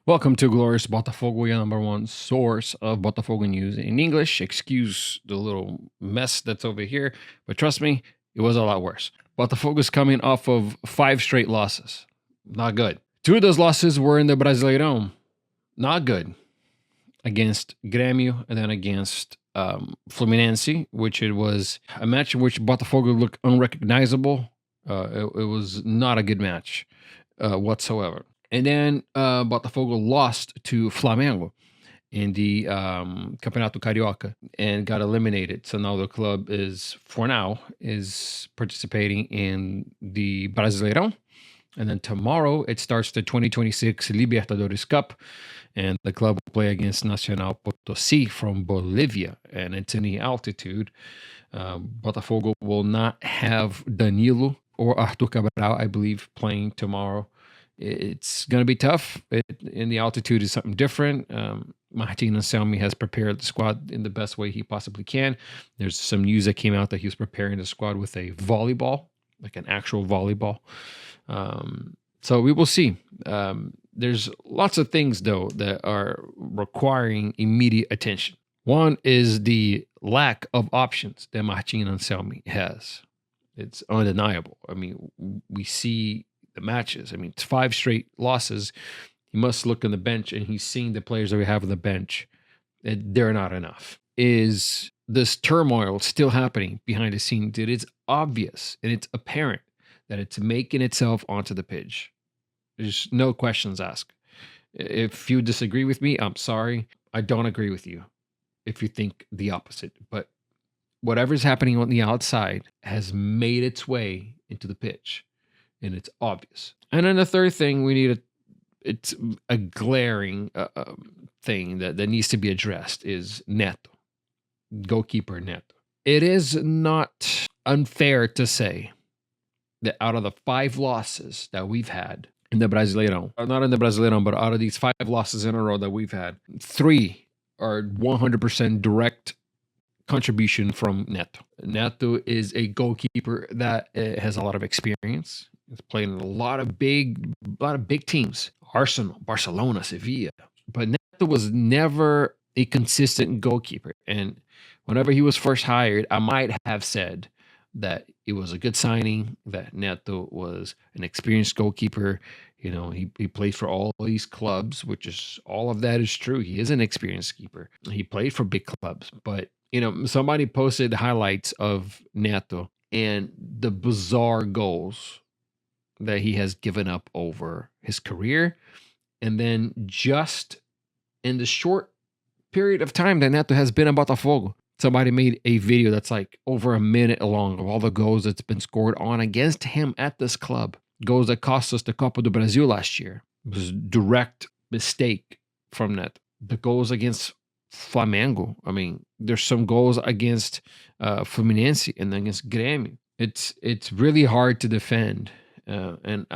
Welcome to Glorious Botafogo, your number one source of Botafogo news in English. Excuse the little mess that's over here, but trust me, it was a lot worse. Botafogo is coming off of 5 straight losses. Not good. 2 of those losses were in the Brasileirão. Not good. Against Grêmio and then against Fluminense, which it was a match in which Botafogo looked unrecognizable. It was not a good match whatsoever. And then Botafogo lost to Flamengo in the Campeonato Carioca and got eliminated. So now the club is, for now, is participating in the Brasileirão. And then tomorrow it starts the 2026 Libertadores Cup, and the club will play against Nacional Potosí from Bolivia, and it's in the altitude. Botafogo will not have Danilo or Arthur Cabral, I believe, playing tomorrow. It's going to be tough. In the altitude is something different. Martin Anselmi has prepared the squad in the best way he possibly can. There's some news that came out that he was preparing the squad with a volleyball, like an actual volleyball. So we will see. There's lots of things, though, that are requiring immediate attention. One is the lack of options that Martin Anselmi has. It's undeniable. I mean, we see the matches. I mean, it's 5 straight losses. He must look on the bench, and he's seeing the players that we have on the bench. They're not enough. Is this turmoil still happening behind the scenes? It is obvious and it's apparent that it's making itself onto the pitch. There's no questions asked. If you disagree with me, I'm sorry. I don't agree with you if you think the opposite. But whatever's happening on the outside has made its way into the pitch, and it's obvious. And then the third thing it's a glaring thing that needs to be addressed is Neto, goalkeeper Neto. It is not unfair to say that out of the 5 losses that we've had in the Brasileirão, or not in the Brasileirão, but out of these 5 losses in a row that we've had, 3 are 100% direct contribution from Neto. Neto is a goalkeeper that has a lot of experience. He's played in a lot of big teams, Arsenal, Barcelona, Sevilla. But Neto was never a consistent goalkeeper. And whenever he was first hired, I might have said that it was a good signing, that Neto was an experienced goalkeeper. You know, he played for all these clubs, which is all of that is true. He is an experienced keeper. He played for big clubs, but you know, somebody posted highlights of Neto and the bizarre goals that he has given up over his career. And then just in the short period of time that Neto has been in Botafogo, somebody made a video that's like over a minute long of all the goals that's been scored on against him at this club. Goals that cost us the Copa do Brasil last year. It was a direct mistake from Neto. The goals against Flamengo. I mean, there's some goals against Fluminense and then against Grêmio. It's really hard to defend, and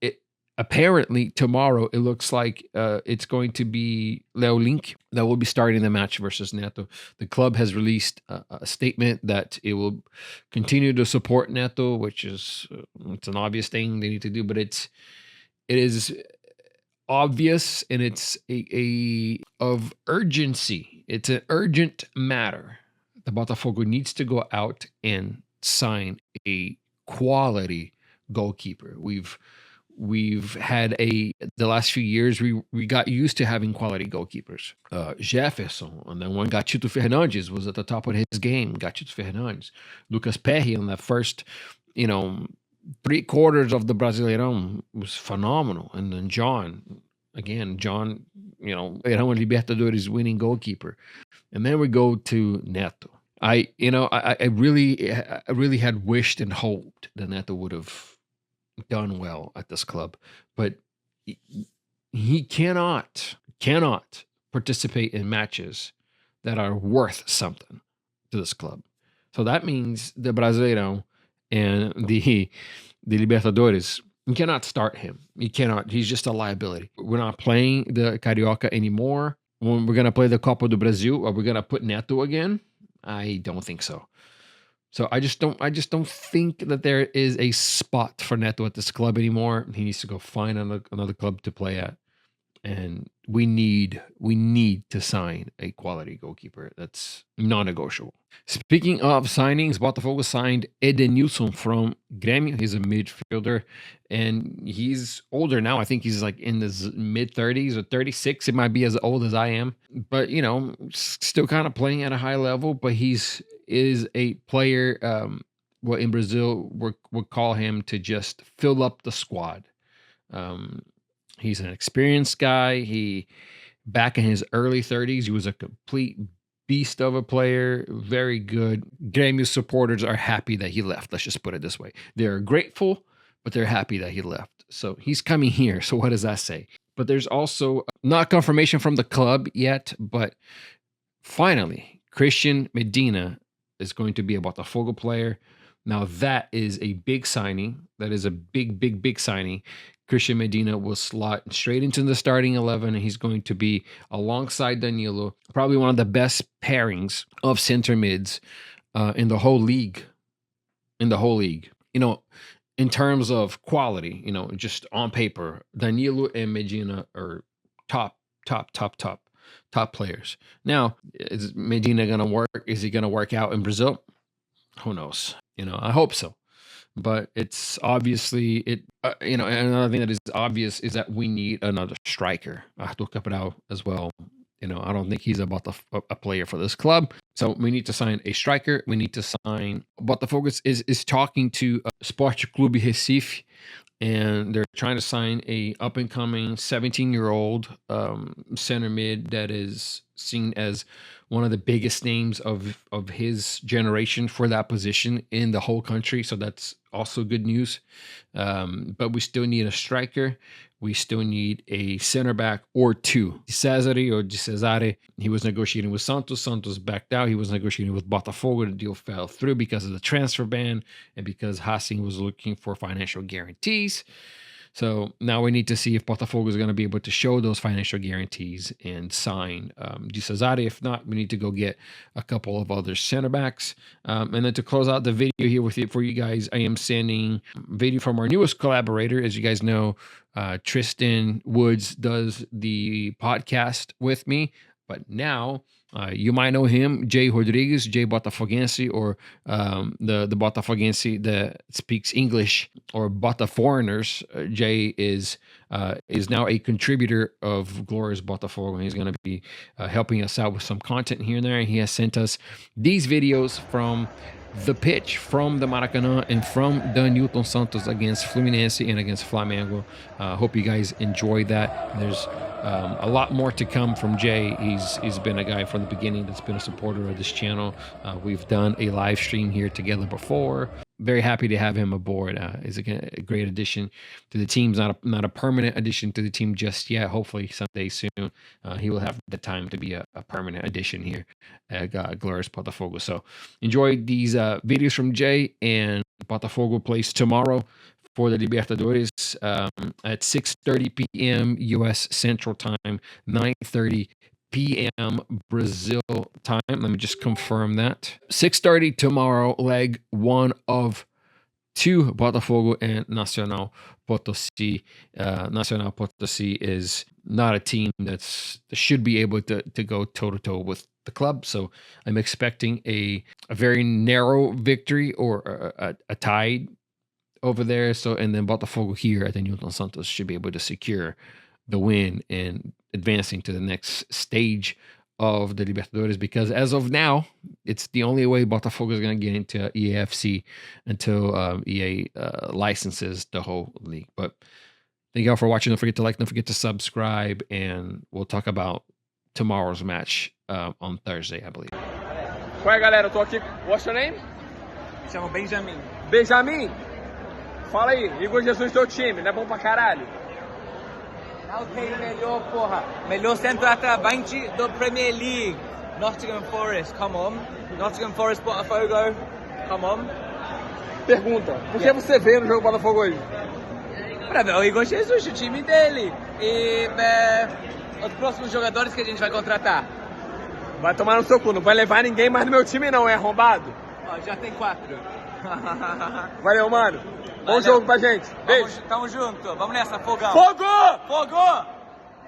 it apparently tomorrow it looks like it's going to be Leo Link that will be starting the match versus Neto. The club has released a statement that it will continue to support Neto, which is it's an obvious thing they need to do, but it is obvious and it's a of urgency. It's an urgent matter. The Botafogo needs to go out and sign a quality goalkeeper. We've had the last few years we got used to having quality goalkeepers. Jefferson, and then when Gatito Fernandes was at the top of his game. Gatito Fernandes, Lucas Perry on the first, 3/4 of the Brasileirão was phenomenal. And then John, Brasileirão and Libertadores winning goalkeeper. And then we go to Neto. I really had wished and hoped that Neto would have done well at this club, but he cannot participate in matches that are worth something to this club. So that means the Brasileirão and the Libertadores, you cannot start him. You cannot. He's just a liability. We're not playing the Carioca anymore. When we're going to play the Copa do Brasil, are we going to put Neto again? I don't think so. So I just don't think that there is a spot for Neto at this club anymore. He needs to go find another club to play at. And we need to sign a quality goalkeeper. That's non-negotiable. Speaking of signings, Botafogo signed Edenilson from Grêmio. He's a midfielder, and he's older now. I think he's like in his mid-30s or 36. It might be as old as I am, but still kind of playing at a high level. But is a player. What in Brazil would call him to just fill up the squad. He's an experienced guy. Back in his early 30s, he was a complete beast of a player. Very good. Grêmio supporters are happy that he left. Let's just put it this way. They're grateful, but they're happy that he left. So he's coming here. So what does that say? But there's also not confirmation from the club yet, but finally, Christian Medina is going to be a Botafogo player. Now that is a big signing. That is a big signing. Christian Medina will slot straight into the starting 11, and he's going to be alongside Danilo, probably one of the best pairings of center mids in the whole league. In terms of quality, just on paper, Danilo and Medina are top players. Now, is Medina going to work? Is he going to work out in Brazil? Who knows? I hope so. But it's obviously another thing that is obvious is that we need another striker. Arthur Cabral as well. I don't think he's about a player for this club. So we need to sign a striker. We need to sign. Botafogo is talking to Sport Clube Recife, and they're trying to sign a up and coming 17-year-old center mid that is seen as one of the biggest names of his generation for that position in the whole country. So that's also good news. But we still need a striker. We still need a center back or two. De Cesare, he was negotiating with Santos. Santos backed out. He was negotiating with Botafogo. The deal fell through because of the transfer ban and because Racing was looking for financial guarantees. So now we need to see if Botafogo is going to be able to show those financial guarantees and sign De Cesare. If not, we need to go get a couple of other center backs. And then to close out the video here for you guys, I am sending video from our newest collaborator. As you guys know, Tristan Woods does the podcast with me, but now you might know him, Jay Rodriguez, Jay Botafoguense, or the Botafoguense that speaks English, or Botaforeigners. Jay is now a contributor of Glorious Botafogo, and he's going to be helping us out with some content here and there. And he has sent us these videos from the pitch, from the Maracanã, and from the Newton Santos against Fluminense and against Flamengo. Hope you guys enjoyed that. There's a lot more to come from Jay. He's been a guy from the beginning that's been a supporter of this channel. We've done a live stream here together before. Very happy to have him aboard. He's a great addition to the team. Not a permanent addition to the team just yet. Hopefully someday soon he will have the time to be a permanent addition here at Glorious Botafogo. So enjoy these videos from Jay, and Botafogo plays tomorrow for the Libertadores at 6:30 p.m. U.S. Central Time, 9:30 p.m. Brazil time. Let me just confirm that. 6:30 tomorrow, leg one of two, Botafogo and Nacional Potosí. Nacional Potosí is not a team that should be able to go toe-to-toe with the club. So I'm expecting a very narrow victory or a tie over there. So, and then Botafogo here at the Newton Santos should be able to secure the win and advancing to the next stage of the Libertadores, because as of now, it's the only way Botafogo is going to get into EAFC until EA licenses the whole league. But thank you all for watching. Don't forget to like, don't forget to subscribe, and we'll talk about tomorrow's match on Thursday, I believe. Qual é, galera? Eu tô aqui. What's your name? Me chamo Benjamin. Benjamin? Fala aí, Igor Jesus, teu time, não é bom pra caralho? Ok, melhor, porra. Melhor centroavante do Premier League. Nottingham Forest, come on. Nottingham Forest, Botafogo, come on. Pergunta, por que você veio no jogo Botafogo hoje? Pra ver o Igor Jesus, o time dele. E os próximos jogadores que a gente vai contratar. Vai tomar no seu cu, não vai levar ninguém mais no meu time não, é arrombado? Ó, já tem 4. Valeu, mano. Bom jogo pra gente. Beijo. Tamo junto. Vamos nessa, fogão. Fogo! Fogo!